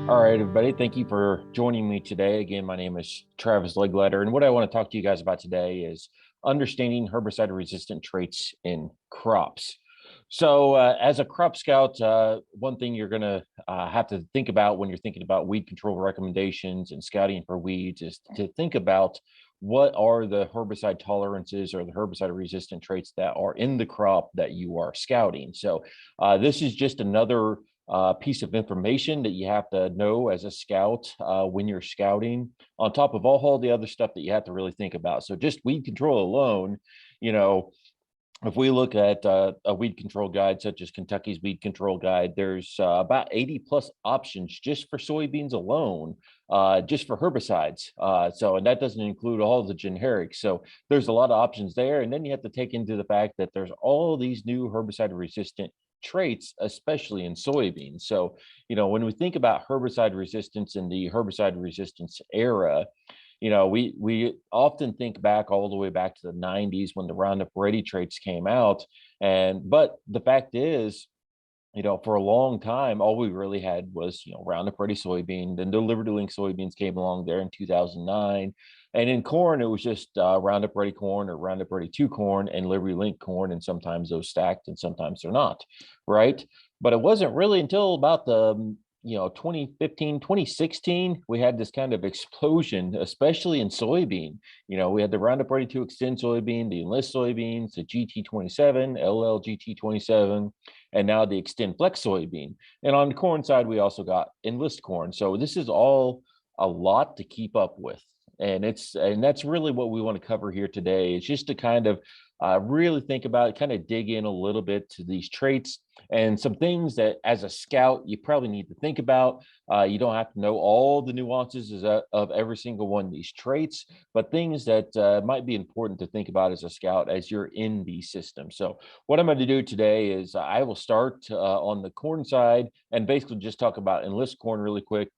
All right, everybody. Thank you for joining me today. Again, my name is Travis Legleiter, and what I want to talk to you guys about today is understanding herbicide-resistant traits in crops. So, as a crop scout, one thing you're going to have to think about when you're thinking about weed control recommendations and scouting for weeds is to think about what are the herbicide tolerances or the herbicide-resistant traits that are in the crop that you are scouting. So, this is just another piece of information that you have to know as a scout when you're scouting, on top of all the other stuff that you have to really think about. So just weed control alone, you know, if we look at a weed control guide such as Kentucky's weed control guide, there's about 80 plus options just for soybeans alone, just for herbicides. And that doesn't include all the generics. So there's a lot of options there. And then you have to take into the fact that there's all these new herbicide resistant traits, especially in soybeans. So, when we think about herbicide resistance in the herbicide resistance era, we often think back all the way back to the 90s when the Roundup Ready traits came out. But the fact is, for a long time, all we really had was, Roundup Ready soybean. Then the Liberty Link soybeans came along there in 2009. And in corn, it was just Roundup Ready corn or Roundup Ready 2 corn and Liberty Link corn. And sometimes those stacked and sometimes they're not, right? But it wasn't really until about the 2015, 2016, we had this kind of explosion, especially in soybean. We had the Roundup Ready 2 Extend soybean, the Enlist soybeans, the GT27, LLGT27, and now the Extend Flex soybean. And on the corn side, we also got Enlist corn. So this is all a lot to keep up with. And that's really what we want to cover here today. It's just to kind of really think about it, kind of dig in a little bit to these traits and some things that as a scout, you probably need to think about. You don't have to know all the nuances of every single one of these traits, but things that might be important to think about as a scout as you're in these systems. So what I'm going to do today is I will start on the corn side and basically just talk about Enlist corn really quick.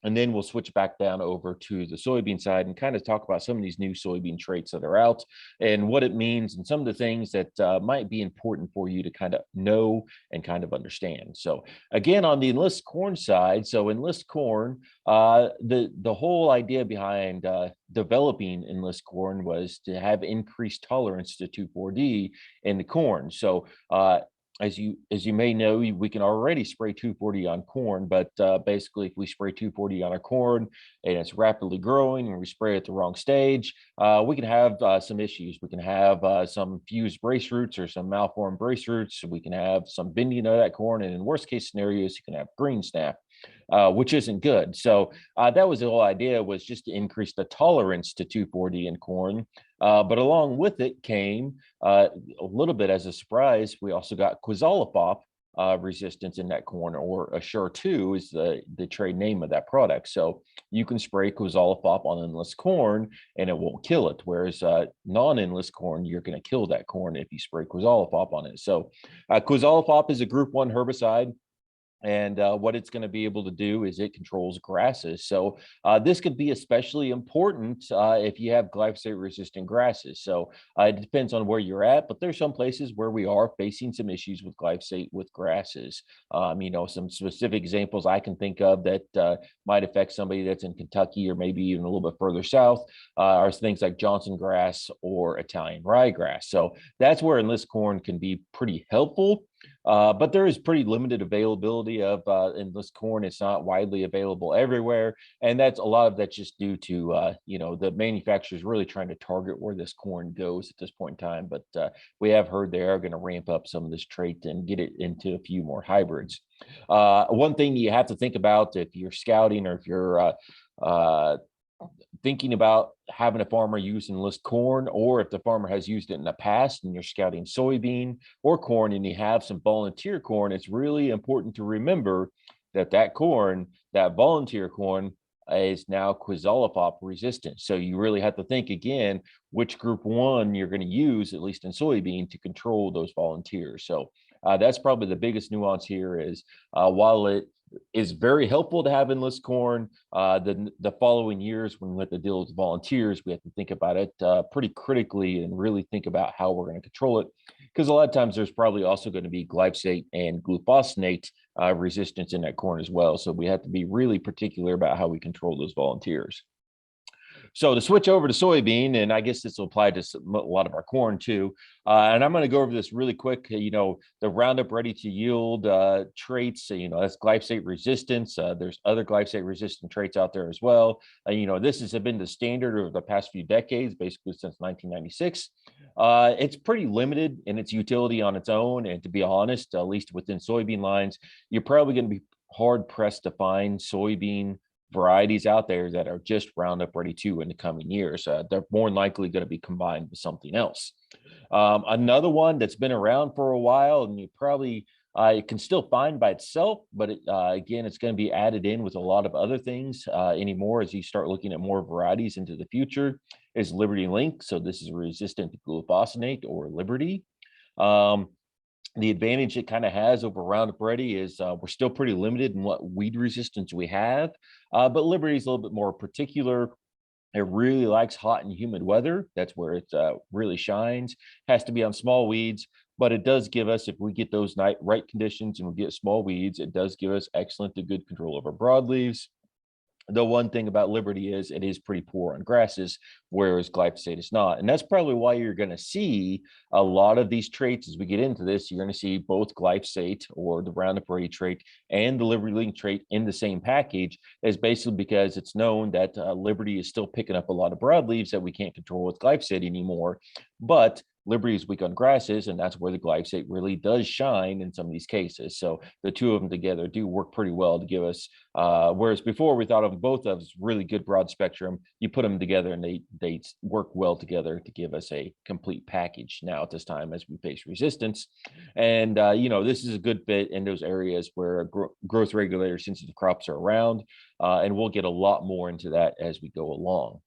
And then we'll switch back down over to the soybean side and kind of talk about some of these new soybean traits that are out and what it means and some of the things that might be important for you to kind of know and kind of understand. So again, on the Enlist corn side, so Enlist corn, the whole idea behind developing Enlist corn was to have increased tolerance to 2,4-D in the corn. So as you may know, we can already spray 2,4-D on corn, but basically if we spray 2,4-D on our corn and it's rapidly growing and we spray at the wrong stage, we can have some issues. We can have some fused brace roots or some malformed brace roots. We can have some bending of that corn, and in worst case scenarios, you can have green snap, which isn't good. So that was the whole idea, was just to increase the tolerance to 2,4-D in corn. But along with it came a little bit as a surprise, we also got quizalofop resistance in that corn, or Assure 2 is the trade name of that product. So you can spray quizalofop on Enlist corn and it won't kill it. Whereas non-Enlist corn, you're going to kill that corn if you spray quizalofop on it. So quizalofop is a Group 1 herbicide. And what it's going to be able to do is it controls grasses. So this could be especially important if you have glyphosate resistant grasses. So it depends on where you're at, but there's some places where we are facing some issues with glyphosate with grasses. Some specific examples I can think of that might affect somebody that's in Kentucky or maybe even a little bit further south are things like Johnson grass or Italian ryegrass. So that's where Enlist corn can be pretty helpful. But there is pretty limited availability of Enlist corn. It's not widely available everywhere. And that's a lot of that's just due to, the manufacturers really trying to target where this corn goes at this point in time. But we have heard they are going to ramp up some of this trait and get it into a few more hybrids. One thing you have to think about if you're scouting or if you're thinking about having a farmer use Enlist corn, or if the farmer has used it in the past and you're scouting soybean or corn and you have some volunteer corn, it's really important to remember that corn, that volunteer corn, is now quizalofop resistant. So you really have to think again which Group 1 you're going to use, at least in soybean, to control those volunteers. So that's probably the biggest nuance here is while it is very helpful to have Enlist corn, the following years when we have to deal with volunteers, we have to think about it pretty critically and really think about how we're going to control it. because a lot of times there's probably also going to be glyphosate and glufosinate resistance in that corn as well. So we have to be really particular about how we control those volunteers. So to switch over to soybean, and I guess this will apply to a lot of our corn too. And I'm going to go over this really quick. The Roundup ready to yield traits, that's glyphosate resistance. There's other glyphosate resistant traits out there as well. This has been the standard over the past few decades, basically since 1996. It's pretty limited in its utility on its own. And to be honest, at least within soybean lines, you're probably going to be hard pressed to find soybean varieties out there that are just Roundup ready to in the coming years. They're more than likely going to be combined with something else. Another one that's been around for a while, and you probably can still find by itself, but again, it's going to be added in with a lot of other things anymore as you start looking at more varieties into the future, is Liberty Link. So this is resistant to glufosinate, or Liberty. The advantage it kind of has over Roundup Ready is we're still pretty limited in what weed resistance we have, but Liberty is a little bit more particular. It really likes hot and humid weather. That's where it really shines. Has to be on small weeds, but it does give us, if we get those right conditions and we get small weeds, it does give us excellent to good control over broadleaves. The one thing about Liberty is it is pretty poor on grasses, whereas glyphosate is not. And that's probably why you're going to see a lot of these traits as we get into this. You're going to see both glyphosate, or the Roundup Ready trait, and the Liberty Link trait in the same package, is basically because it's known that Liberty is still picking up a lot of broadleaves that we can't control with glyphosate anymore. But Liberty is weak on grasses, and that's where the glyphosate really does shine in some of these cases. So the two of them together do work pretty well to give us, whereas before we thought of both of as really good broad spectrum, you put them together and they work well together to give us a complete package now at this time as we face resistance. And, this is a good fit in those areas where growth regulator sensitive crops are around, and we'll get a lot more into that as we go along.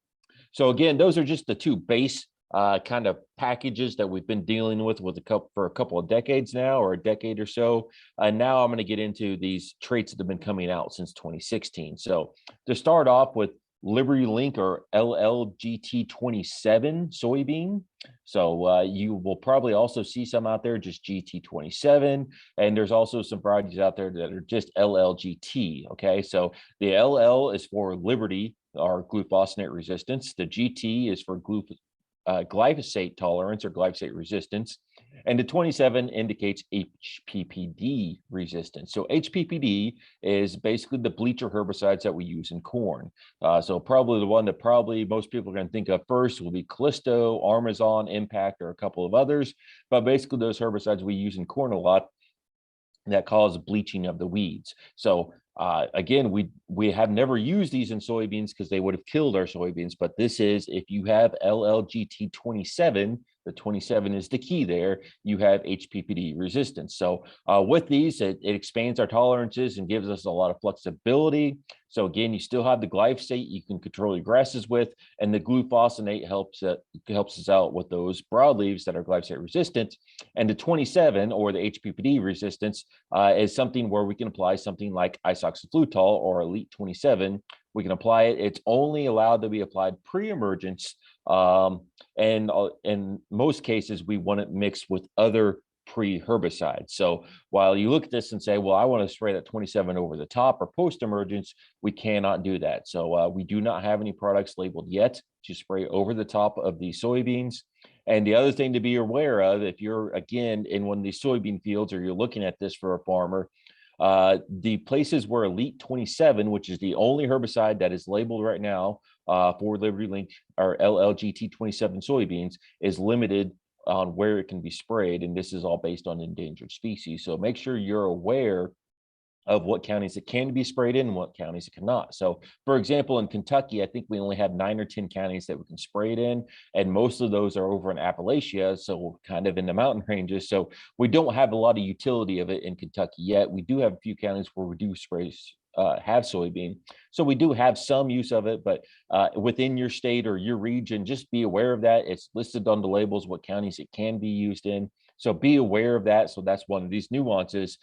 So again, those are just the two base kind of packages that we've been dealing with for a couple of decades now, or a decade or so. And now I'm going to get into these traits that have been coming out since 2016. So to start off with Liberty Link, or LLGT27 soybean. So you will probably also see some out there just GT27, and there's also some varieties out there that are just LLGT. Okay, so the LL is for Liberty, or glufosinate resistance. The GT is for glyphosate tolerance, or glyphosate resistance, and the 27 indicates HPPD resistance. So HPPD is basically the bleacher herbicides that we use in corn. So probably the one that most people are going to think of first will be Callisto, Armazon, Impact, or a couple of others. But basically those herbicides we use in corn a lot that cause bleaching of the weeds. So again, we have never used these in soybeans because they would have killed our soybeans. But this is, if you have LLGT27, the 27 is the key there, you have HPPD resistance. So with these, it expands our tolerances and gives us a lot of flexibility. So again, you still have the glyphosate you can control your grasses with, and the glufosinate helps us out with those broadleaves that are glyphosate resistant. And the 27, or the HPPD resistance, is something where we can apply something like isoxaflutol, or Elite 27. We can apply it. It's only allowed to be applied pre-emergence. And in most cases, we want it mixed with other pre-herbicides. So while you look at this and say, well, I want to spray that 27 over the top or post-emergence, we cannot do that. So we do not have any products labeled yet to spray over the top of the soybeans. And the other thing to be aware of, if you're, again, in one of these soybean fields, or you're looking at this for a farmer, the places where Elite 27, which is the only herbicide that is labeled right now for Liberty Link, or LLGT27 soybeans, is limited on where it can be sprayed. And this is all based on endangered species. So make sure you're aware of what counties it can be sprayed in and what counties it cannot. So for example, in Kentucky, I think we only have 9 or 10 counties that we can spray it in, and most of those are over in Appalachia, so kind of in the mountain ranges. So we don't have a lot of utility of it in Kentucky yet. We do have a few counties where we do have soybean, so we do have some use of it. But within your state or your region, just be aware of that. It's listed on the labels what counties it can be used in, so be aware of that. So that's one of these nuances.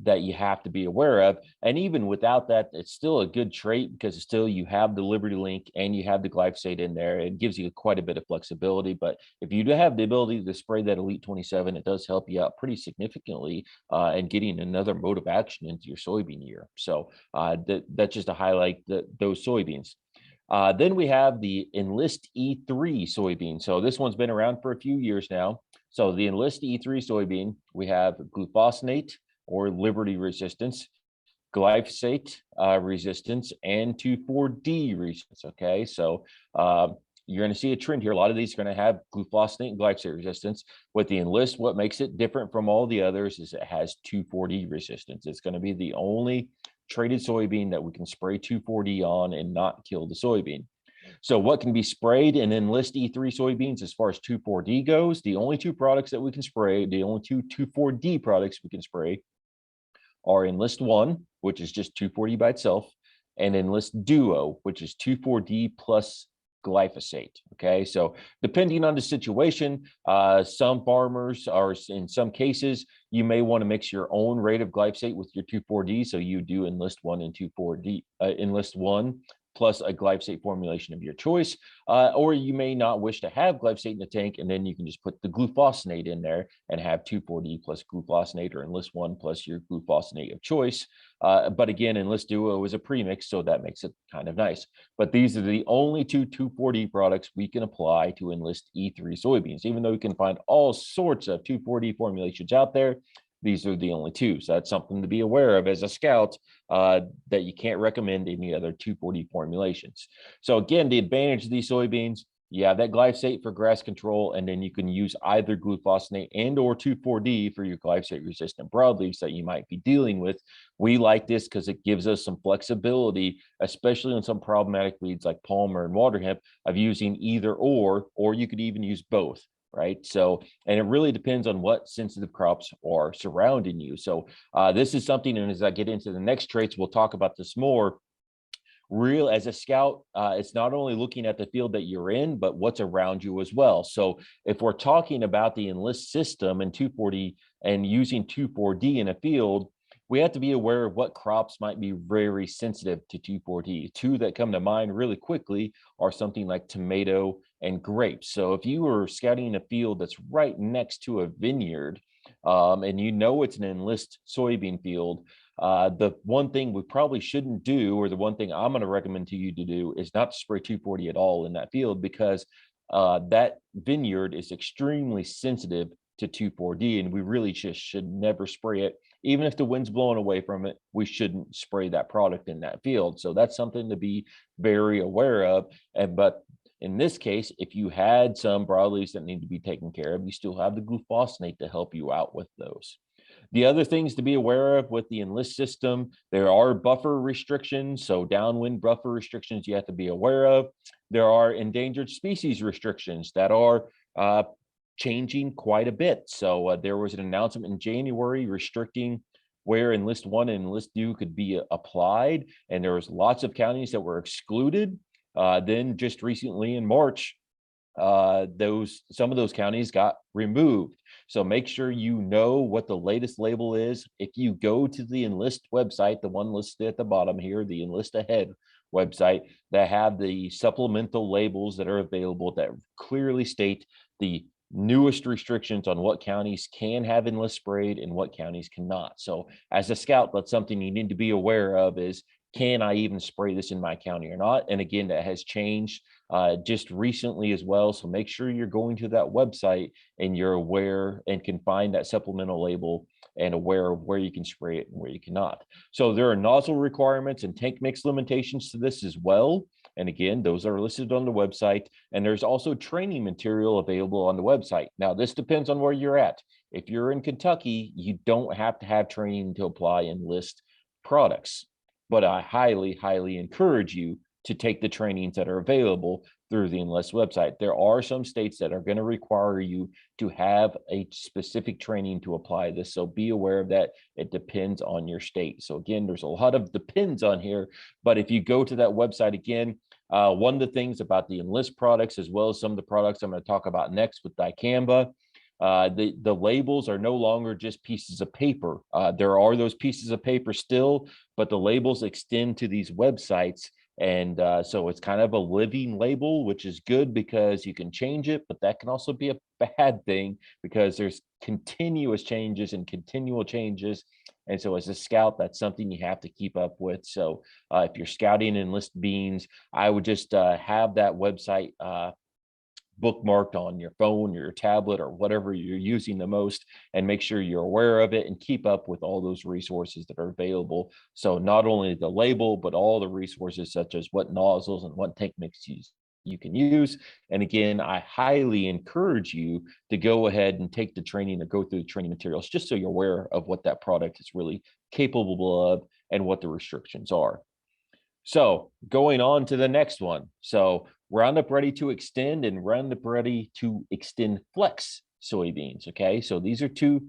that you have to be aware of. And even without that, it's still a good trait because still you have the Liberty Link and you have the glyphosate in there. It gives you quite a bit of flexibility. But if you do have the ability to spray that Elite 27, it does help you out pretty significantly and getting another mode of action into your soybean year. So that's just to highlight those soybeans. Then we have the Enlist E3 soybean. So this one's been around for a few years now. So the Enlist E3 soybean, we have glufosinate or Liberty resistance, glyphosate resistance, and 2,4-D resistance. Okay, so you're going to see a trend here. A lot of these are going to have glufosinate and glyphosate resistance. With the Enlist, what makes it different from all the others is it has 2,4-D resistance. It's going to be the only traded soybean that we can spray 2,4-D on and not kill the soybean. So what can be sprayed in Enlist E3 soybeans as far as 2,4-D goes? The only two products that we can spray, the only two 2,4-D products we can spray are Enlist 1, which is just 2,4-D by itself, and Enlist Duo, which is 2,4-D plus glyphosate. Okay, so depending on the situation, some farmers are, in some cases, you may want to mix your own rate of glyphosate with your 2,4-D. So you do Enlist 1 and 2,4-D, Enlist 1 plus a glyphosate formulation of your choice, or you may not wish to have glyphosate in the tank, and then you can just put the glufosinate in there and have 2,4-D plus glufosinate, or Enlist 1 plus your glufosinate of choice. But again, Enlist Duo is a premix, so that makes it kind of nice. But these are the only two 2,4-D products we can apply to Enlist E3 soybeans. Even though you can find all sorts of 2,4-D formulations out there, these are the only two. So that's something to be aware of as a scout, that you can't recommend any other 2,4-D formulations. So again, the advantage of these soybeans, you have that glyphosate for grass control, and then you can use either glufosinate and or 2,4-D for your glyphosate resistant broadleaves that you might be dealing with. We like this because it gives us some flexibility, especially on some problematic weeds like palmer and water hemp, of using either or you could even use both. Right. So, and it really depends on what sensitive crops are surrounding you. So this is something, and as I get into the next traits, we'll talk about this more. Real as a scout, it's not only looking at the field that you're in, but what's around you as well. So if we're talking about the Enlist system and 2,4-D and using 2,4-D in a field, we have to be aware of what crops might be very sensitive to 2,4-D. Two that come to mind really quickly are something like tomato and grapes. So if you were scouting a field that's right next to a vineyard, and you know it's an Enlist soybean field, the one thing we probably shouldn't do, or the one thing I'm going to recommend to you to do, is not to spray 2,4-D at all in that field, because that vineyard is extremely sensitive to 2,4-D, and we really just should never spray it. Even if the wind's blowing away from it, we shouldn't spray that product in that field. So that's something to be very aware of. But in this case, if you had some broadleaves that need to be taken care of, you still have the glufosinate to help you out with those. The other things to be aware of with the Enlist system, there are buffer restrictions. So downwind buffer restrictions you have to be aware of. There are endangered species restrictions that are changing quite a bit. So there was an announcement in January restricting where Enlist 1 and Enlist 2 could be applied, and there was lots of counties that were excluded. Then just recently in March, some of those counties got removed. So make sure you know what the latest label is. If you go to the Enlist website, the one listed at the bottom here, the Enlist Ahead website, that have the supplemental labels that are available that clearly state the newest restrictions on what counties can have Enlist sprayed and what counties cannot. So as a scout, that's something you need to be aware of, is can I even spray this in my county or not? And again, that has changed just recently as well. So make sure you're going to that website and you're aware and can find that supplemental label and aware of where you can spray it and where you cannot. So there are nozzle requirements and tank mix limitations to this as well. And again, those are listed on the website. And there's also training material available on the website. Now, this depends on where you're at. If you're in Kentucky, you don't have to have training to apply Enlist products. But I highly, highly encourage you to take the trainings that are available through the Enlist website. There are some states that are going to require you to have a specific training to apply this. So be aware of that. It depends on your state. So again, there's a lot of depends on here, but if you go to that website again, one of the things about the Enlist products, as well as some of the products I'm going to talk about next with dicamba, The labels are no longer just pieces of paper. There are those pieces of paper still, but the labels extend to these websites. And so it's kind of a living label, which is good because you can change it, but that can also be a bad thing because there's continuous changes and continual changes. And so as a scout, that's something you have to keep up with. So if you're scouting Enlist beans, I would just have that website bookmarked on your phone or your tablet or whatever you're using the most, and make sure you're aware of it and keep up with all those resources that are available. So not only the label, but all the resources such as what nozzles and what tank mixes you can use. And again, I highly encourage you to go ahead and take the training or go through the training materials just so you're aware of what that product is really capable of and what the restrictions are. So going on to the next one. So Roundup Ready to Extend and Roundup Ready to Extend Flex soybeans. Okay, so these are two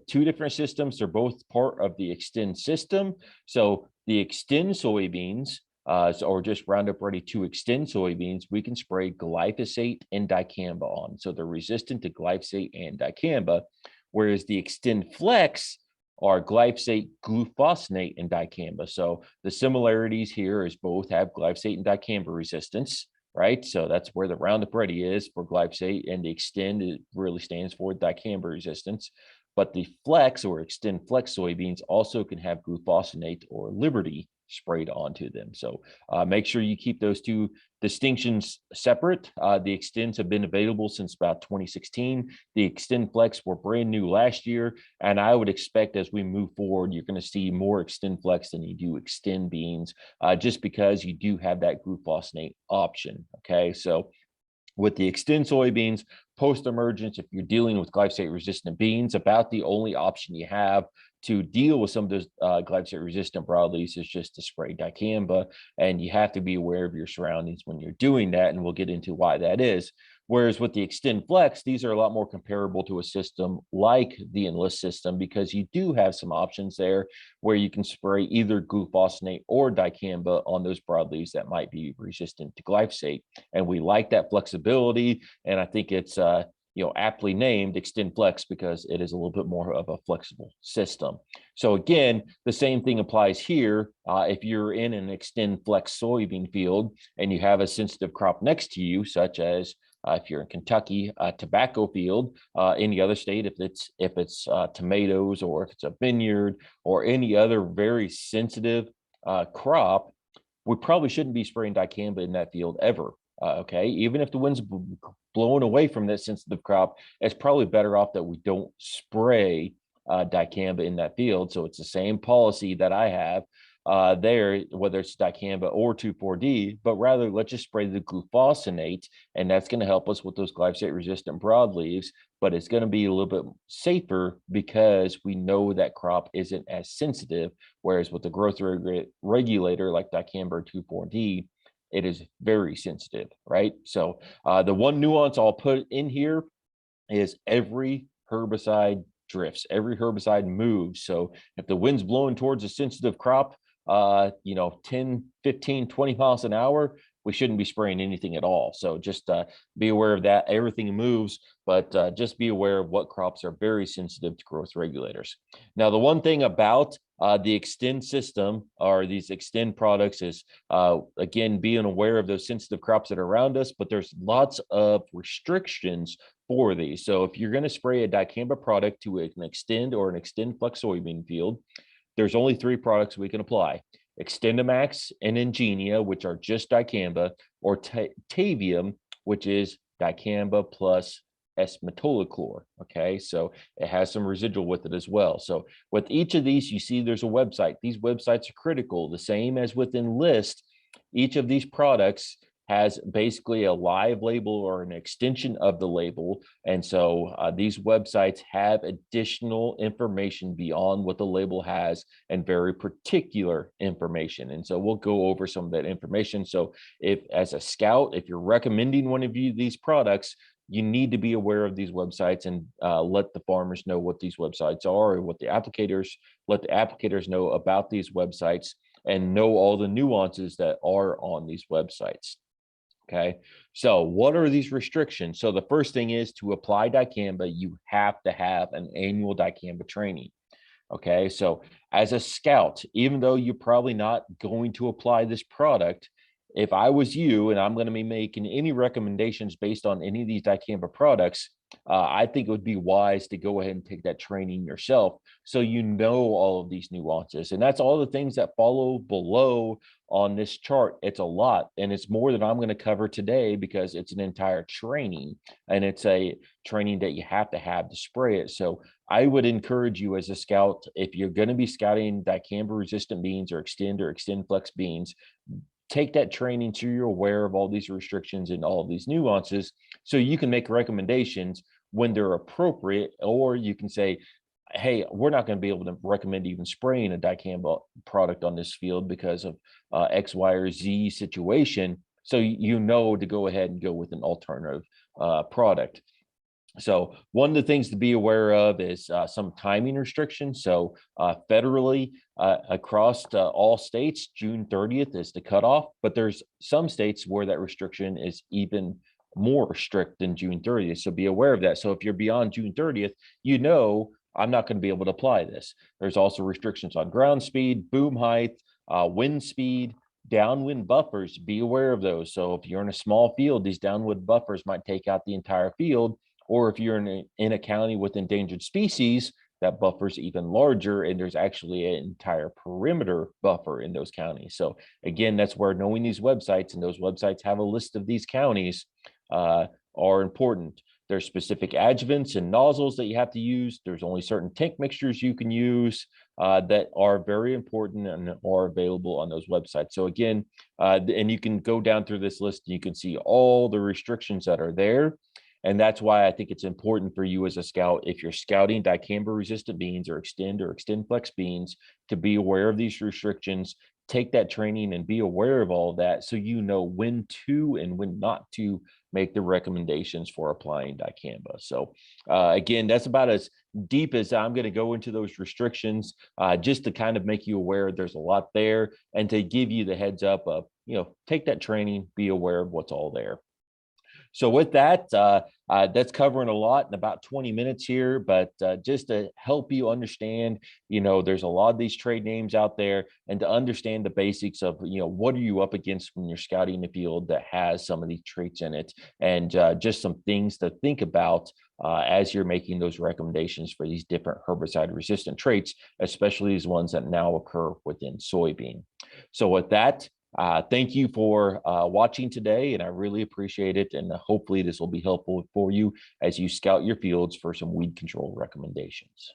different systems. They're both part of the Extend system. So the Extend soybeans, or just Roundup Ready to Extend soybeans, we can spray glyphosate and dicamba on. So they're resistant to glyphosate and dicamba, whereas the Extend Flex are glyphosate, glufosinate, and dicamba. So the similarities here is both have glyphosate and dicamba resistance, right? So that's where the Roundup Ready is for glyphosate, and the Extend, it really stands for dicamba resistance. But the Flex or Extend Flex soybeans also can have glufosinate or Liberty sprayed onto them. So make sure you keep those two distinctions separate. The Extends have been available since about 2016. The Extend Flex were brand new last year, and I would expect as we move forward, you're going to see more Extend Flex than you do Extend beans, just because you do have that glufosinate option. Okay, so with the Extend soybeans, post-emergence, if you're dealing with glyphosate-resistant beans, about the only option you have to deal with some of those glyphosate-resistant broadleaves is just to spray dicamba, and you have to be aware of your surroundings when you're doing that, and we'll get into why that is. Whereas with the Extend Flex, these are a lot more comparable to a system like the Enlist system because you do have some options there where you can spray either glufosinate or dicamba on those broadleaves that might be resistant to glyphosate. And we like that flexibility, and I think it's aptly named Extend Flex because it is a little bit more of a flexible system. So again, the same thing applies here. If you're in an Extend Flex soybean field and you have a sensitive crop next to you, such as if you're in Kentucky, tobacco field, any other state, if it's tomatoes or if it's a vineyard or any other very sensitive crop, we probably shouldn't be spraying dicamba in that field ever. Okay, even if the wind's blowing away from that sensitive crop, it's probably better off that we don't spray dicamba in that field. So it's the same policy that I have there, whether it's dicamba or 2,4-D, but rather let's just spray the glufosinate, and that's going to help us with those glyphosate-resistant broadleaves, but it's going to be a little bit safer because we know that crop isn't as sensitive, whereas with the growth regulator like dicamba or 2,4-D, it is very sensitive, right? So the one nuance I'll put in here is every herbicide drifts, every herbicide moves. So if the wind's blowing towards a sensitive crop, 10, 15, 20 miles an hour, we shouldn't be spraying anything at all. So just be aware of that. Everything moves, but just be aware of what crops are very sensitive to growth regulators. Now, the one thing about the Extend system or these Extend products is, again, being aware of those sensitive crops that are around us, but there's lots of restrictions for these. So if you're going to spray a dicamba product to an Extend or an Extend Flex soybean field, there's only 3 products we can apply: Extendamax and Ingenia, which are just dicamba, or Tavium, which is dicamba plus S-metolachlor. Okay, so it has some residual with it as well. So with each of these, you see there's a website. These websites are critical. The same as with Enlist, each of these products has basically a live label or an extension of the label. And so these websites have additional information beyond what the label has and very particular information. And so we'll go over some of that information. So if as a scout, if you're recommending one of these products, you need to be aware of these websites and let the farmers know what these websites are, or let the applicators know about these websites and know all the nuances that are on these websites. Okay, so what are these restrictions? So the first thing is to apply dicamba, you have to have an annual dicamba training. Okay, so as a scout, even though you're probably not going to apply this product, if I was you and I'm going to be making any recommendations based on any of these dicamba products, I think it would be wise to go ahead and take that training yourself so you know all of these nuances. And that's all the things that follow below on this chart. It's a lot, and it's more than I'm going to cover today because it's an entire training, and it's a training that you have to spray it. So I would encourage you as a scout, if you're going to be scouting dicamba resistant beans or extend flex beans, take that training so you're aware of all these restrictions and all of these nuances so you can make recommendations when they're appropriate. Or you can say, hey, we're not going to be able to recommend even spraying a dicamba product on this field because of X, Y, or Z situation. So you know to go ahead and go with an alternative product. So one of the things to be aware of is some timing restrictions. So federally, across all states, June 30th is the cutoff, but there's some states where that restriction is even more strict than June 30th. So be aware of that. So if you're beyond June 30th, you know I'm not going to be able to apply this. There's also restrictions on ground speed, boom height, wind speed, downwind buffers. Be aware of those. So if you're in a small field, these downwind buffers might take out the entire field. Or if you're in a county with endangered species, that buffer is even larger, and there's actually an entire perimeter buffer in those counties. So again, that's where knowing these websites, and those websites have a list of these counties, are important. There's specific adjuvants and nozzles that you have to use. There's only certain tank mixtures you can use that are very important and are available on those websites. So again, and you can go down through this list and you can see all the restrictions that are there. And that's why I think it's important for you as a scout, if you're scouting dicamba resistant beans or extend flex beans, to be aware of these restrictions, take that training and be aware of all of that so you know when to and when not to make the recommendations for applying dicamba. So again, that's about as deep as I'm going to go into those restrictions, just to kind of make you aware there's a lot there and to give you the heads up of, take that training, be aware of what's all there. So with that, that's covering a lot in about 20 minutes here, but just to help you understand, there's a lot of these trade names out there, and to understand the basics of, what are you up against when you're scouting the field that has some of these traits in it, and just some things to think about as you're making those recommendations for these different herbicide resistant traits, especially these ones that now occur within soybean. So with that, thank you for watching today, and I really appreciate it. And hopefully this will be helpful for you as you scout your fields for some weed control recommendations.